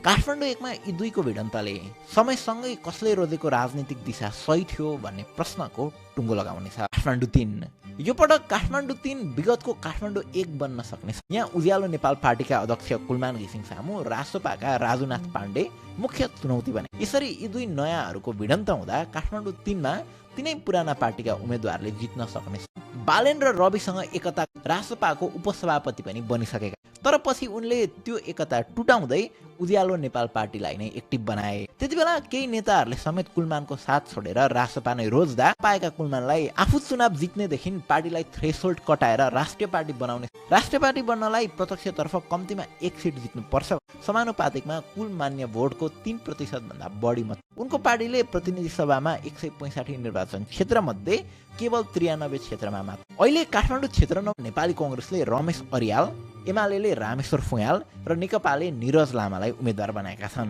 काठमाडौँ 1 मा यी दुईको भिडन्तले समयसँगै कसले रोजेको राजनीतिक दिशा सही थियो भन्ने प्रश्नको टुङ्गो लगाउने छ। काठमाडौँ 3 यो पटक काठमाडौँ 3 विगतको काठमाडौँ 1 बन्न सक्नेछ। यहाँ उज्यालो नेपाल पार्टीका अध्यक्ष कुलमान घिसिङ सामु रासोपाका राजुनाथ पाण्डे मुख्य चुनौती बने। यसरी यी दुई नयाँहरूको भिडन्त हुँदा काठमाडौँ 3 मा तिनै पुराना पार्टीका उम्मेदवारले जित्न सक्नेछ। बालेन र रविसँग एकता रासोपाको उपसभापति पनि बनिसकेका, तर पछि उनले त्यो एकता टुटाउँदै उज्यालो नेपाल पार्टीलाई नै एक्टिभ बनाए। त्यतिबेला केही नेताहरूले समेत कुलमानको साथ छोडेर रासोपा नै रोज्दा पाएका कुलमानलाई आफू चुनाव जित्नेदेखि पार्टीलाई थ्रेसहोल्ड कटाएर राष्ट्रिय पार्टी बनाउने। राष्ट्रिय पार्टी बन्नलाई प्रत्यक्षतर्फ कम्तीमा 1 सिट जित्नुपर्छ। समानुपातिकमा कुल मान्य भोटको 3% भन्दा बढी मत। उनको पार्टीले प्रतिनिधि सभामा 165 निर्वाचन क्षेत्र मध्ये केवल 93 क्षेत्रमा मात्र। अहिले काठमाडौँ क्षेत्र 9 नेपाली कांग्रेसले रमेश अरियाल, एमालेले रामेश्वर फुयाल र नेकपाले निरज लामालाई उम्मेदवार बनाएका छन्।